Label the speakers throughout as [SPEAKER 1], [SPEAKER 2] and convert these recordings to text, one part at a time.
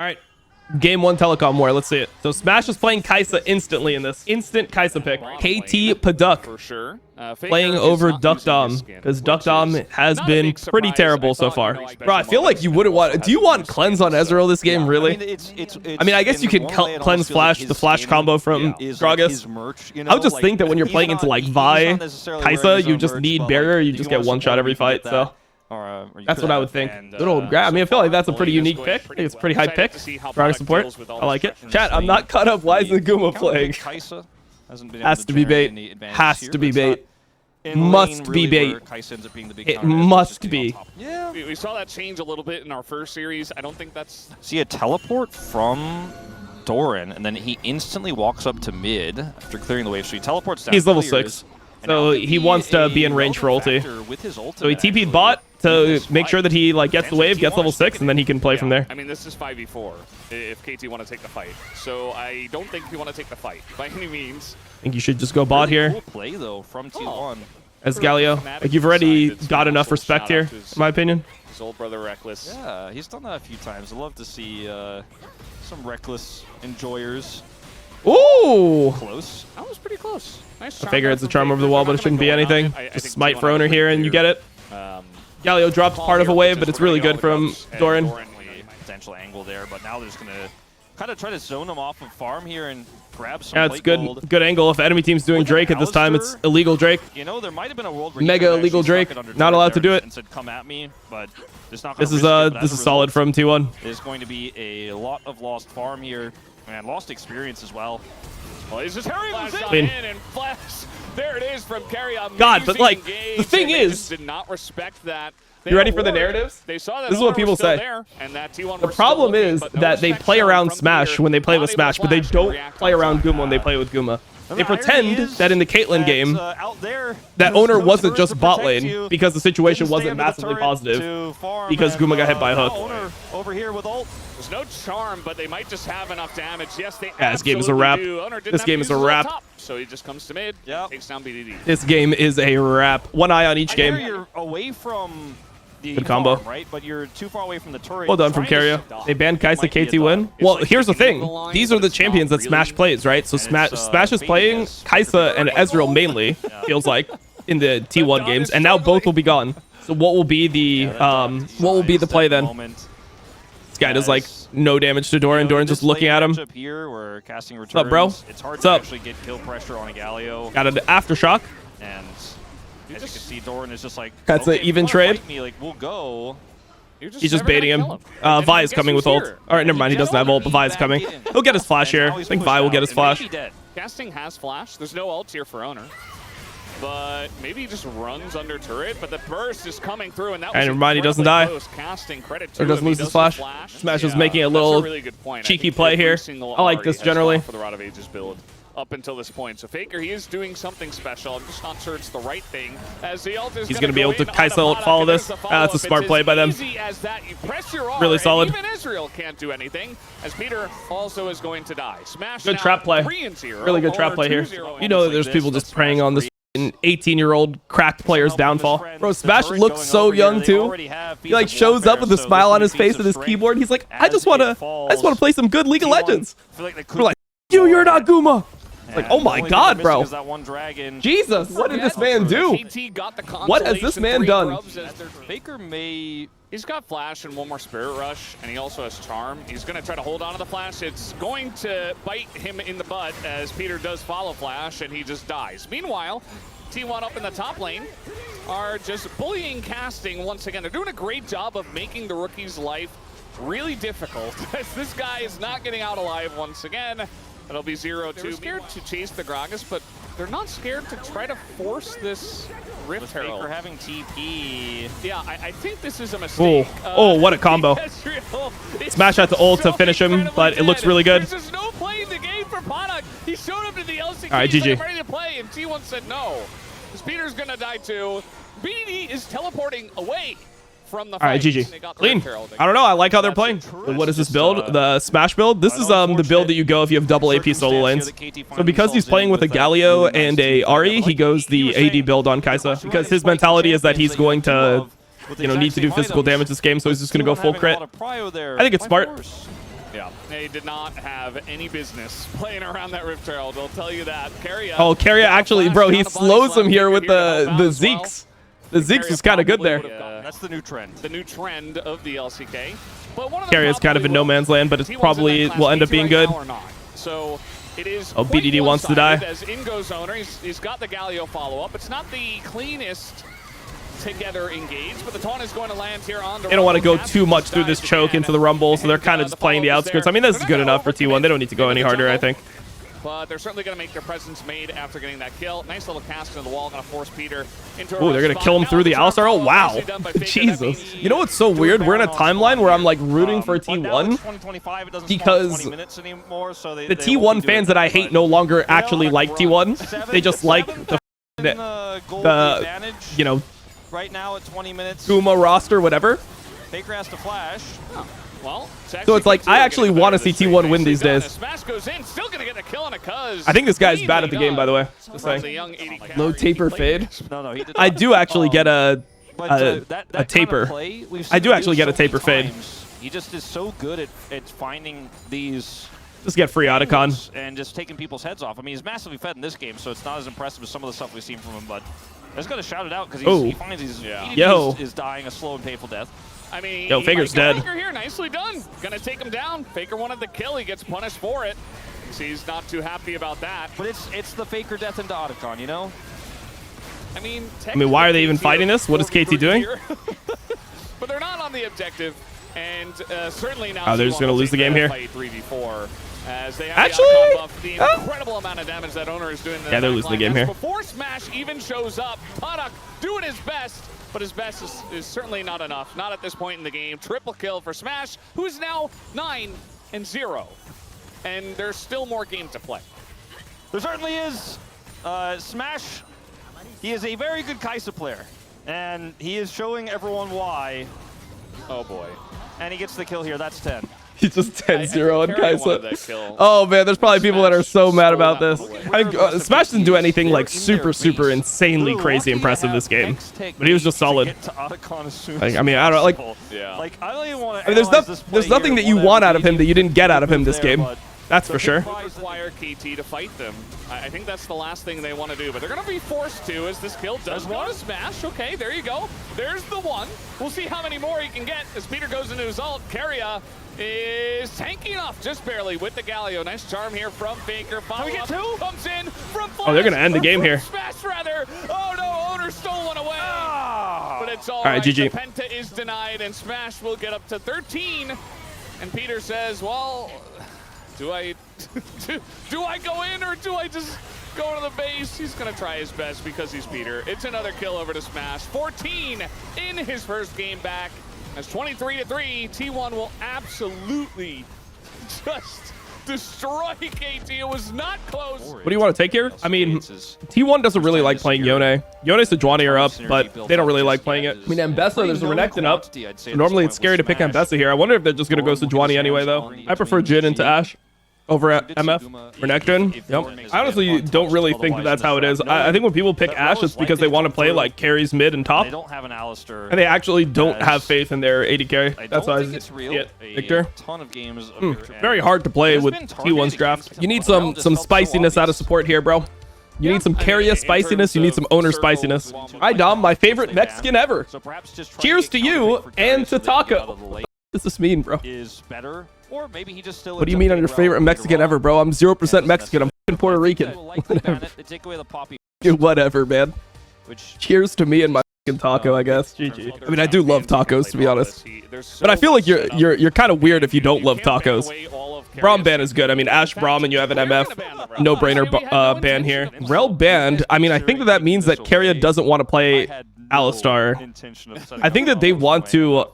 [SPEAKER 1] All right. Game 1 Telecom War. Let's see it. So Smash is playing Kai'Sa instantly in this. Instant Kai'Sa pick. KT Paduk
[SPEAKER 2] for sure.
[SPEAKER 1] playing over Duck Dom because Duck Dom has been pretty terrible so far. Bro, I feel like you wouldn't want. Do you want cleanse on Ezreal this game, really? I mean, I guess you can cleanse flash the flash combo from Gragas. I would just think that when you're playing into like Vi, Kai'Sa, you just need barrier. You just get one shot every fight. So. That's what I would think. Good old grab. I mean, I feel like that's a pretty unique pick. I think it's a pretty high pick. Gragas support. I like it. Chat, I'm not caught up. Why is the Guma playing? Has to be bait. Has to be bait. Must be bait. It must be.
[SPEAKER 2] Yeah. We saw that change a little bit in our first series. I don't think that's...
[SPEAKER 3] See a teleport from Doran, and then he instantly walks up to mid after clearing the wave. So he teleports down.
[SPEAKER 1] He's level 6. So he wants to be in range for ulti. So he TP'd bot to make sure that he like gets the wave, gets level 6, and then he can play from there.
[SPEAKER 2] I mean, this is 5v4 if KT want to take the fight. So I don't think we want to take the fight by any means.
[SPEAKER 1] I think you should just go bot here.
[SPEAKER 3] Cool play though from T1.
[SPEAKER 1] As Galio. Like you've already got enough respect here, in my opinion.
[SPEAKER 2] His old brother Reckless.
[SPEAKER 3] Yeah, he's done that a few times. I love to see some Reckless enjoyers.
[SPEAKER 1] Ooh!
[SPEAKER 3] Close.
[SPEAKER 2] That was pretty close. Nice.
[SPEAKER 1] I figure it's a charm over the wall, but it shouldn't be anything. Just smite for owner here, and you get it. Galio drops part of a wave, but it's really good from Doran.
[SPEAKER 3] Potential angle there, but now they're just gonna kind of try to zone him off of farm here and grab some.
[SPEAKER 1] Yeah, it's good angle. If enemy team's doing Drake at this time, it's illegal Drake.
[SPEAKER 3] You know, there might have been a world where
[SPEAKER 1] mega illegal Drake. Not allowed to do it.
[SPEAKER 3] And said, "Come at me," but it's not.
[SPEAKER 1] This is solid from T1.
[SPEAKER 3] There's going to be a lot of lost farm here and lost experience as well.
[SPEAKER 2] Well, he's just in and flash. There it is from Carry.
[SPEAKER 1] God, but like the thing is,
[SPEAKER 2] did not respect that.
[SPEAKER 1] You ready for the narratives?
[SPEAKER 2] They saw that
[SPEAKER 1] this is what people say. The problem is that they play around Smash when they play with Smash, but they don't play around Guma when they play with Guma. They pretend that in the Caitlyn game, that owner wasn't just bot lane because the situation wasn't massively positive because Guma got hit by a hook.
[SPEAKER 3] Over here with ult.
[SPEAKER 2] There's no charm, but they might just have enough damage. Yes, they
[SPEAKER 1] this game is a wrap. This game is a wrap.
[SPEAKER 2] So he just comes to mid, takes down BDD.
[SPEAKER 1] This game is a wrap. One eye on each game.
[SPEAKER 3] You're away from the
[SPEAKER 1] good combo,
[SPEAKER 3] right? But you're too far away from the turret.
[SPEAKER 1] Well done from Carrier. They banned Kai'Sa KT win. Well, here's the thing. These are the champions that Smash plays, right? So Smash is playing Kai'Sa and Ezreal mainly, feels like, in the T1 games, and now both will be gone. So what will be the play then? This guy does like no damage to Doran. Doran's just looking at him. What's up, bro? What's up?
[SPEAKER 3] Get kill pressure on a Galio.
[SPEAKER 1] Got an aftershock.
[SPEAKER 3] And as you can see, Doran is just like,
[SPEAKER 1] that's an even trade.
[SPEAKER 3] Like, we'll go.
[SPEAKER 1] He's just baiting him. Vi is coming with ult. All right, never mind. He doesn't have ult, but Vi is coming. He'll get his flash here. I think Vi will get his flash.
[SPEAKER 2] Casting has flash. There's no ult here for owner. But maybe he just runs under turret, but the burst is coming through, and that was
[SPEAKER 1] never mind, he doesn't die.
[SPEAKER 2] Or
[SPEAKER 1] doesn't lose his flash. Smash is making a little cheeky play here. I like this generally.
[SPEAKER 2] For the Rod of Ages build up until this point. So Faker, he is doing something special. I'm just not sure it's the right thing. As the ult is
[SPEAKER 1] he's going to be able to Kai'Sa follow this. That's a smart play by them. Really solid.
[SPEAKER 2] Even Israel can't do anything, as Peter also is going to die. Smash.
[SPEAKER 1] Good trap play. Really good trap play here. You know that there's people just preying on this 18-year-old cracked player's downfall. Bro, Smash looks so young too. He like shows up with a smile on his face and his keyboard. He's like, I just want to play some good League of Legends. We're like, you're not Guma. Like, oh my God, bro. Jesus, what did this man do? What has this man done?
[SPEAKER 3] Faker may...
[SPEAKER 2] He's got flash and one more spirit rush, and he also has charm. He's going to try to hold on to the flash. It's going to bite him in the butt as Peter does follow flash, and he just dies. Meanwhile, T1 up in the top lane are just bullying casting once again. They're doing a great job of making the rookie's life really difficult, as this guy is not getting out alive once again. It'll be 0-2. They're scared to chase the Gragas, but they're not scared to try to force this Rift Herald.
[SPEAKER 3] Faker having TP.
[SPEAKER 2] Yeah, I think this is a mistake.
[SPEAKER 1] Oh, what a combo. Smash had to ult to finish him, but it looks really good.
[SPEAKER 2] There's just no play in the game for Panak. He showed up to the LCK.
[SPEAKER 1] All right, GG.
[SPEAKER 2] Ready to play, and T1 said no. Because Peter's going to die too. BDD is teleporting away from the fight.
[SPEAKER 1] All right, GG. Clean. I don't know. I like how they're playing. What is this build? The Smash build? This is the build that you go if you have double AP solo lanes. So because he's playing with a Galio and a Ahri, he goes the AD build on Kai'Sa because his mentality is that he's going to, need to do physical damage this game, so he's just going to go full crit. I think it's smart.
[SPEAKER 2] Yeah, they did not have any business playing around that Rift Herald. I'll tell you that. Keria.
[SPEAKER 1] Oh, Keria actually, bro, he slows him here with the Zeeks. The Zeeks was kind of good there.
[SPEAKER 3] That's the new trend.
[SPEAKER 2] The new trend of the LCK. But one of
[SPEAKER 1] Keria's kind of in no man's land, but it's probably will end up being good.
[SPEAKER 2] So it is.
[SPEAKER 1] Oh, BDD wants to die.
[SPEAKER 2] As in goes owner, he's got the Galio follow-up. It's not the cleanest together engage, but the taunt is going to land here on the.
[SPEAKER 1] They don't want to go too much through this choke into the Rumble, so they're kind of just playing the outskirts. I mean, this is good enough for T1. They don't need to go any harder, I think.
[SPEAKER 2] But they're certainly going to make their presence made after getting that kill. Nice little cast into the wall, going to force Peter into a.
[SPEAKER 1] Oh, they're going to kill him through the Alistar. Oh, wow. Jesus. You know what's so weird? We're in a timeline where I'm like rooting for T1 because the T1 fans that I hate no longer actually like T1. They just like the you know,
[SPEAKER 3] right now at 20 minutes.
[SPEAKER 1] Guma roster, whatever.
[SPEAKER 3] Faker has to flash.
[SPEAKER 2] Oh. Well,
[SPEAKER 1] so it's like I actually want to see T1 win these days.
[SPEAKER 2] Smash goes in, still gonna get the kill on a Kha'Zix.
[SPEAKER 1] I think this guy's bad at the game, by the way. Just saying. Low taper fade.
[SPEAKER 3] No, he did
[SPEAKER 1] I do actually get a taper. I do actually get a taper fade.
[SPEAKER 3] He just is so good at finding these.
[SPEAKER 1] Just get free Otacon.
[SPEAKER 3] And just taking people's heads off. I mean, he's massively fed in this game, so it's not as impressive as some of the stuff we've seen from him, but I just got to shout it out because he finds he's is dying a slow and painful death.
[SPEAKER 2] I mean,
[SPEAKER 1] yo, Faker's dead.
[SPEAKER 2] Faker here, nicely done. Gonna take him down. Faker wanted the kill. He gets punished for it. He's not too happy about that.
[SPEAKER 3] But it's the Faker death into Otacon, you know?
[SPEAKER 2] I mean,
[SPEAKER 1] why are they even fighting this? What is KT doing?
[SPEAKER 2] But they're not on the objective, and certainly now.
[SPEAKER 1] Oh, they're just gonna lose the game here.
[SPEAKER 2] 3v4. As they have
[SPEAKER 1] actually,
[SPEAKER 2] the buff, the incredible amount of damage that owner is doing.
[SPEAKER 1] Yeah, they're losing the game here.
[SPEAKER 2] Before Smash even shows up, Padak doing his best, but his best is certainly not enough. Not at this point in the game. Triple kill for Smash, who is now 9-0, and there's still more game to play.
[SPEAKER 3] There certainly is. Smash, he is a very good Kai'Sa player, and he is showing everyone why.
[SPEAKER 2] Oh boy.
[SPEAKER 3] And he gets the kill here. That's 10.
[SPEAKER 1] He's just 10-0 on Kai'Sa. Oh man, there's probably people that are so mad about this. I mean, Smash didn't do anything like super insanely crazy impressive this game, but he was just solid. Like, I mean, I don't like.
[SPEAKER 3] Like, I don't even want to.
[SPEAKER 1] I mean, there's nothing that you want out of him that you didn't get out of him this game. That's for sure.
[SPEAKER 2] Require KT to fight them. I think that's the last thing they want to do, but they're going to be forced to as this kill does go to Smash. Okay, there you go. There's the one. We'll see how many more he can get as Peter goes into his ult. Keria is tanking off just barely with the Galio. Nice charm here from Faker. Can we get two? Comes in from Flash.
[SPEAKER 1] Oh, they're going to end the game here.
[SPEAKER 2] Smash, rather. Oh, no. Owner stole one away. But it's all
[SPEAKER 1] right. GG.
[SPEAKER 2] The Penta is denied, and Smash will get up to 13. And Peter says, well, do I go in or do I just go to the base? He's going to try his best because he's Peter. It's another kill over to Smash. 14 in his first game back. That's 23-3. T1 will absolutely just destroy KT. It was not close.
[SPEAKER 1] What do you want to take here? I mean, T1 doesn't really like playing Yone. Yone and Sejuani are up, but they don't really like playing it. I mean, Ambessa, there's a Renekton up. So normally it's scary to pick Ambessa here. I wonder if they're just going to go Sejuani anyway, though. I prefer Jhin into Ashe over at MF. Renekton. Yep. I honestly don't really think that that's how it is. I think when people pick Ashe, it's because they want to play like carries mid and top.
[SPEAKER 3] They don't have an Alistar.
[SPEAKER 1] And they actually don't have faith in their AD carry. That's why I see it. Victor.
[SPEAKER 3] Ton of games
[SPEAKER 1] very hard to play with T1's draft. You need some spiciness out of support here, bro. You need some Keria spiciness. You need some owner spiciness. Hi, Dom. My favorite Mexican ever. Cheers to you and to Taco. What does this mean, bro?
[SPEAKER 3] Is better. Or maybe he just still.
[SPEAKER 1] What do you mean on your favorite Mexican ever, bro? I'm 0% Mexican. I'm fucking Puerto Rican. Whatever, man. Cheers to me and my fucking taco, I guess. GG. I mean, I do love tacos, to be honest. But I feel like you're kind of weird if you don't love tacos. Braum ban is good. I mean, Ashe Braum and you have an MF. No-brainer ban here. Rel banned. I mean, I think that means that Keria doesn't want to play Alistar. I think that they want to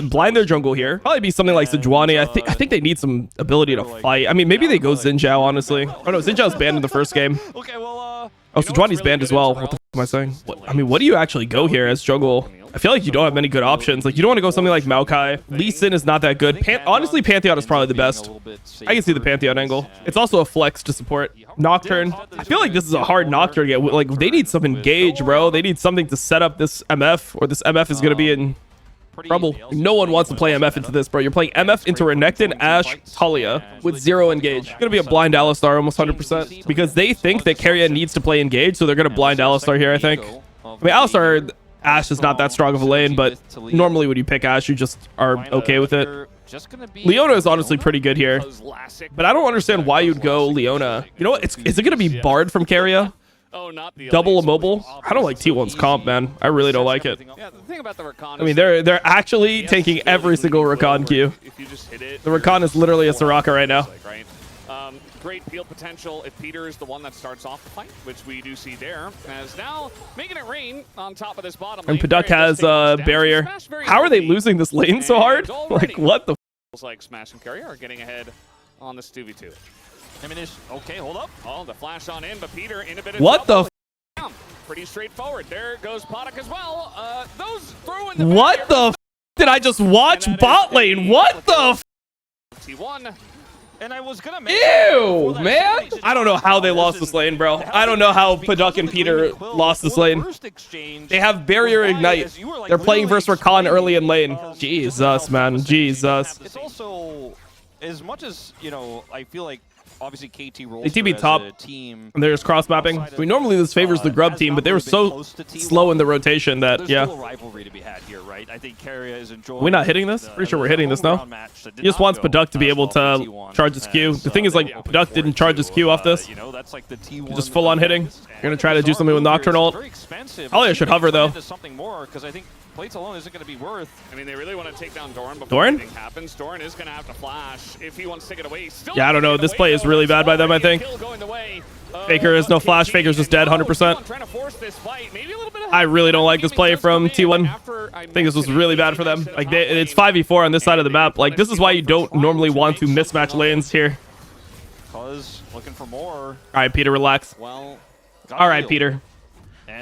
[SPEAKER 1] blind their jungle here. Probably be something like Sejuani. I think they need some ability to fight. I mean, maybe they go Xin Zhao, honestly. Oh no, Xin Zhao's banned in the first game. Oh, Sejuani's banned as well. What the f am I saying? I mean, what do you actually go here as jungle? I feel like you don't have many good options. Like, you don't want to go something like Maokai. Lee Sin is not that good. Honestly, Pantheon is probably the best. I can see the Pantheon angle. It's also a flex to support. Nocturne. I feel like this is a hard Nocturne to get. Like, they need some engage, bro. They need something to set up this MF, or this MF is going to be in Trouble. No one wants to play MF into this, bro. You're playing MF into Renekton, Ashe, Talia with 0 engage. It's gonna be a blind Alistar almost 100% because they think that Keria needs to play engage, so they're gonna blind Alistar here, I think. I mean, Alistar, Ashe is not that strong of a lane, but normally when you pick Ashe, you just are okay with it. Leona is honestly pretty good here, but I don't understand why you'd go Leona. You know what? Is it gonna be Bard from Keria? Double immobile? I don't like T1's comp, man. I really don't like it.
[SPEAKER 2] Yeah, the thing about the Rakan,
[SPEAKER 1] I mean, they're actually taking every single Rakan queue. The Rakan is literally a Soraka right now.
[SPEAKER 2] Great field potential if Peter is the one that starts off the fight, which we do see there. As now making it rain on top of this bottom lane.
[SPEAKER 1] And Paduk has a barrier. How are they losing this lane so hard? Like, what the f?
[SPEAKER 2] Like Smash and Carrier are getting ahead on this 2v2.
[SPEAKER 3] I mean, okay, hold up.
[SPEAKER 2] Oh, the flash on in, but Peter in a bit of
[SPEAKER 1] what the
[SPEAKER 2] f? Pretty straightforward. There goes Paduk as well. Those throw in the
[SPEAKER 1] what the f did I just watch bot lane? What the f?
[SPEAKER 2] T1.
[SPEAKER 3] And I was gonna make
[SPEAKER 1] ew, man. I don't know how they lost this lane, bro. I don't know how Paduk and Peter lost this lane. They have barrier ignite. They're playing versus Rakan early in lane. Jesus, man. Jesus.
[SPEAKER 3] It's also, as much as, you know, I feel like obviously KT rolls
[SPEAKER 1] they TB top, and there's cross mapping. I mean, normally this favors the grub team, but they were so slow in the rotation that, yeah.
[SPEAKER 3] Rivalry to be had here, right? I think Keria is enjoying.
[SPEAKER 1] We're not hitting this? Pretty sure we're hitting this now. He just wants Paduk to be able to charge his Q. The thing is, like, Paduk didn't charge his Q off this. Just full on hitting. You're going to try to do something with Nocturne ult. Talia should hover, though.
[SPEAKER 3] Plates alone isn't going to be worth.
[SPEAKER 2] I mean, they really want to take down Doran before anything happens. Doran is going to have to flash if he wants to get away.
[SPEAKER 1] Yeah, I don't know. This play is really bad by them, I think. Faker is no flash. Faker's just dead 100%. I really don't like this play from T1. I think this was really bad for them. Like, it's 5v4 on this side of the map. Like, this is why you don't normally want to mismatch lanes here.
[SPEAKER 3] Looking for more.
[SPEAKER 1] All right, Peter, relax. All right, Peter.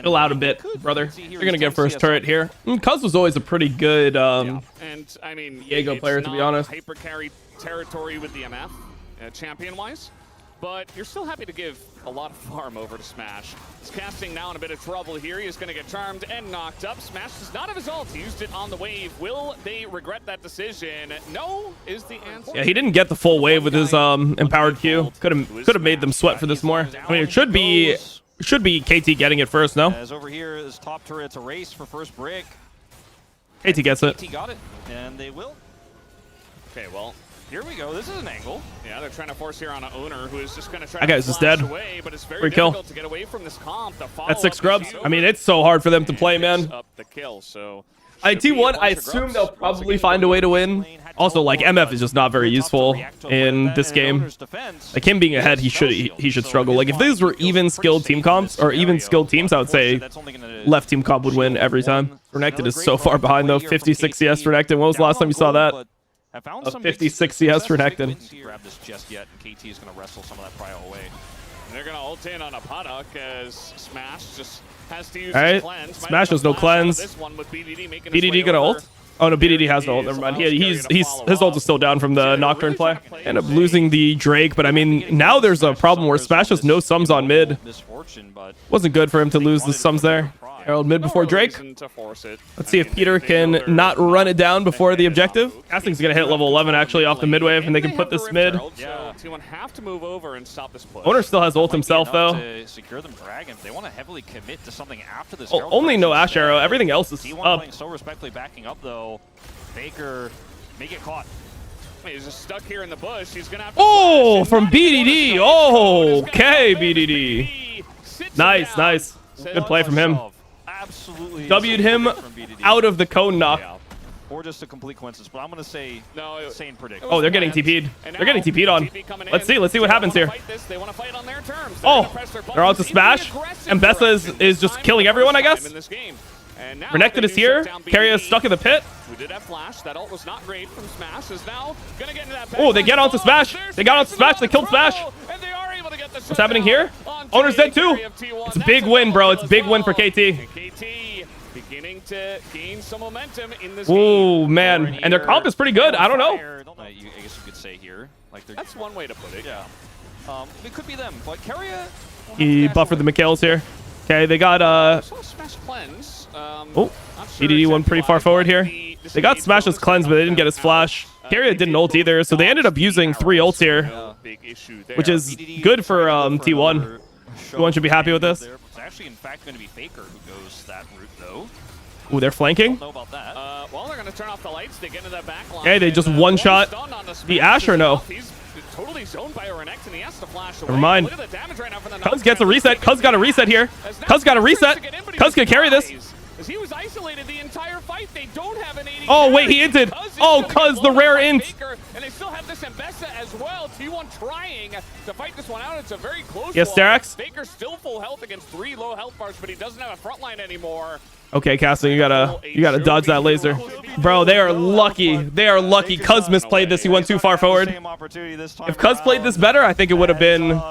[SPEAKER 1] Chill out a bit, brother. You're gonna get first turret here. Cuz was always a pretty good
[SPEAKER 2] and I mean,
[SPEAKER 1] Diego player, to be honest.
[SPEAKER 2] Hyper carry territory with the MF, champion wise, but you're still happy to give a lot of farm over to Smash. He's casting now in a bit of trouble here. He's gonna get charmed and knocked up. Smash does not have his ult. He used it on the wave. Will they regret that decision? No is the answer.
[SPEAKER 1] Yeah, he didn't get the full wave with his empowered Q. Could have made them sweat for this more. I mean, it should be KT getting it first, no?
[SPEAKER 3] As over here is top turret. It's a race for first brick.
[SPEAKER 1] KT gets it.
[SPEAKER 3] KT got it, and they will.
[SPEAKER 2] Okay, well,
[SPEAKER 3] here we go. This is an angle.
[SPEAKER 2] Yeah, they're trying to force here on an owner who is just going to try
[SPEAKER 1] that guy's just dead.
[SPEAKER 2] away, but it's very difficult to get away from this comp.
[SPEAKER 1] That's 6 scrubs. I mean, it's so hard for them to play, man.
[SPEAKER 2] Up the kill, so
[SPEAKER 1] T1, I assume they'll probably find a way to win. Also, like, MF is just not very useful in this game. Like, him being ahead, he should struggle. Like, if these were even skilled team comps or even skilled teams, I would say left team comp would win every time. Renekton is so far behind, though. 56 CS Renekton. When was the last time you saw that? A 56 CS Renekton.
[SPEAKER 3] Grab this just yet, and KT is going to wrestle some of that prio away.
[SPEAKER 2] And they're going to ult in on a Paduk as Smash just has to use
[SPEAKER 1] his
[SPEAKER 2] cleanse.
[SPEAKER 1] Smash has no cleanse. BDD gonna ult? Oh no, BDD has no ult. Never mind. His ult is still down from the Nocturne play. End up losing the Drake, but I mean, now there's a problem where Smash has no sums on mid. Wasn't good for him to lose the sums there. Herald mid before Drake. Let's see if Peter can not run it down before the objective. Kha'zix gonna hit level 11 actually off the mid wave, and they can put this mid.
[SPEAKER 2] T1 have to move over and stop this push.
[SPEAKER 1] Owner still has ult himself though.
[SPEAKER 3] Secure them dragon. They want to heavily commit to something after this.
[SPEAKER 1] Only no Ashe arrow. Everything else is up.
[SPEAKER 3] So respectfully backing up though. Faker may get caught.
[SPEAKER 2] He's just stuck here in the bush. He's gonna have
[SPEAKER 1] to from BDD. Oh, okay, BDD. Nice, nice. Good play from him.
[SPEAKER 3] Absolutely.
[SPEAKER 1] W'd him out of the cone knock.
[SPEAKER 3] Or just a complete coincidence, but I'm gonna say sane predict.
[SPEAKER 1] Oh, they're getting TP'd. They're getting TP'd on. Let's see what happens here. Oh, they're out to Smash. And Bessa is just killing everyone, I guess. Renekton is here. Keria is stuck in the pit.
[SPEAKER 2] We did have flash. That ult was not great from Smash. Is now gonna get into that.
[SPEAKER 1] Oh, they get onto Smash. They got onto Smash. They killed Smash. What's happening here? Owner's dead too. It's a big win, bro. It's a big win for KT.
[SPEAKER 2] Beginning to gain some momentum in this
[SPEAKER 1] game. Man, and their comp is pretty good. I don't know.
[SPEAKER 3] I guess you could say here, like
[SPEAKER 2] that's one way to put it.
[SPEAKER 3] Yeah, it could be them, but Keria.
[SPEAKER 1] He buffered the Mikhails here. Okay, they got
[SPEAKER 2] Smash cleanse.
[SPEAKER 1] BDD went pretty far forward here. They got Smash's cleanse, but they didn't get his flash. Keria didn't ult either, so they ended up using 3 ults here, which is good for T1. T1 should be happy with this.
[SPEAKER 3] It's actually, in fact, going to be Faker who goes that route, though.
[SPEAKER 1] Ooh, they're flanking.
[SPEAKER 3] Don't know about that.
[SPEAKER 2] Well, they're going to turn off the lights. They get into that back line.
[SPEAKER 1] Hey, they just one-shot the Ash or no?
[SPEAKER 2] He's totally zoned by Renekton, and he has to flash away.
[SPEAKER 1] Never mind.
[SPEAKER 2] Look at the damage right now from the
[SPEAKER 1] Cuz gets a reset. Cuz got a reset here. Cuz got a reset. Cuz can carry this.
[SPEAKER 2] As he was isolated the entire fight, they don't have an 80.
[SPEAKER 1] Oh, wait, he inted. Oh, Cuz, the rare int.
[SPEAKER 2] And they still have this Mbessa as well. T1 trying to fight this one out. It's a very close
[SPEAKER 1] Yes, Sterax.
[SPEAKER 2] Faker still full health against 3 low health bars, but he doesn't have a front line anymore.
[SPEAKER 1] Okay, Casting, you gotta dodge that laser. Bro, they are lucky. They are lucky. Cuz misplayed this. He went too far forward. If Cuz played this better, I think it would have been...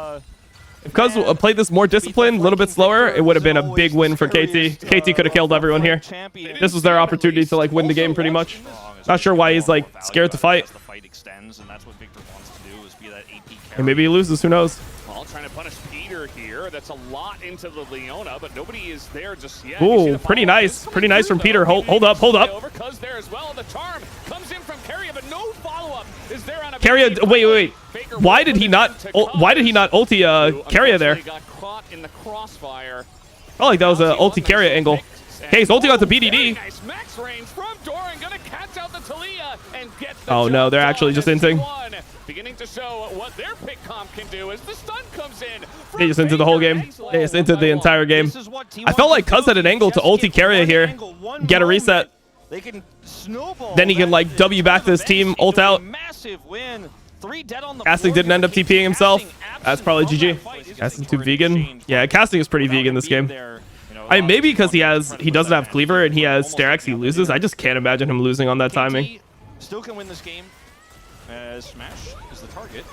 [SPEAKER 1] If Cuz played this more disciplined, a little bit slower, it would have been a big win for KT. KT could have killed everyone here. This was their opportunity to like win the game pretty much. Not sure why he's like scared to fight. And maybe he loses, who knows?
[SPEAKER 2] Well, trying to punish Peter here. That's a lot into the Leona, but nobody is there just yet.
[SPEAKER 1] Ooh, pretty nice. Pretty nice from Peter. Hold up.
[SPEAKER 2] Cuz there as well. The charm comes in from Keria, but no follow-up is there on a
[SPEAKER 1] Keria, wait. Why did he not ulti Keria there?
[SPEAKER 2] Got caught in the crossfire.
[SPEAKER 1] Oh, like that was a ulti Keria angle. Okay, he's ulting out the BDD.
[SPEAKER 2] Nice max range from Doran, gonna catch out the Talia and get the
[SPEAKER 1] Oh no, they're actually just inting.
[SPEAKER 2] Beginning to show what their pick comp can do as the stun comes in.
[SPEAKER 1] They just entered the whole game. They just entered the entire game. I felt like Cuz had an angle to ulti Keria here. Get a reset. Then he can like W back to his team, ult out. Casting didn't end up TPing himself. That's probably GG. Casting too vegan. Yeah, Casting is pretty vegan this game. I mean, maybe because he doesn't have Cleaver and he has Sterax, he loses. I just can't imagine him losing on that timing.
[SPEAKER 3] Still can win this game. Smash is the target.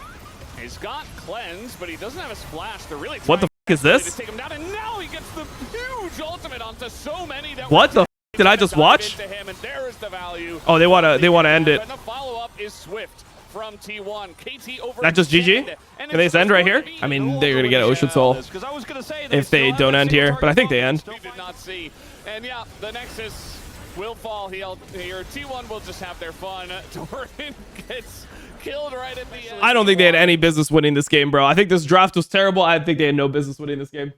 [SPEAKER 2] He's got cleanse, but he doesn't have his flash. They're really
[SPEAKER 1] what the f is this?
[SPEAKER 2] Take him down, and now he gets the huge ultimate onto so many that
[SPEAKER 1] what the f did I just watch?
[SPEAKER 2] And there is the value.
[SPEAKER 1] Oh, they wanna end it.
[SPEAKER 2] And the follow-up is swift from T1. KT over.
[SPEAKER 1] That just GG? Can they just end right here? I mean, they're gonna get Ocean Soul if they don't end here, but I think they end.
[SPEAKER 2] We did not see. And yeah, the Nexus will fall here. T1 will just have their fun. Doran gets killed right at the end.
[SPEAKER 1] I don't think they had any business winning this game, bro. I think this draft was terrible. I think they had no business winning this game.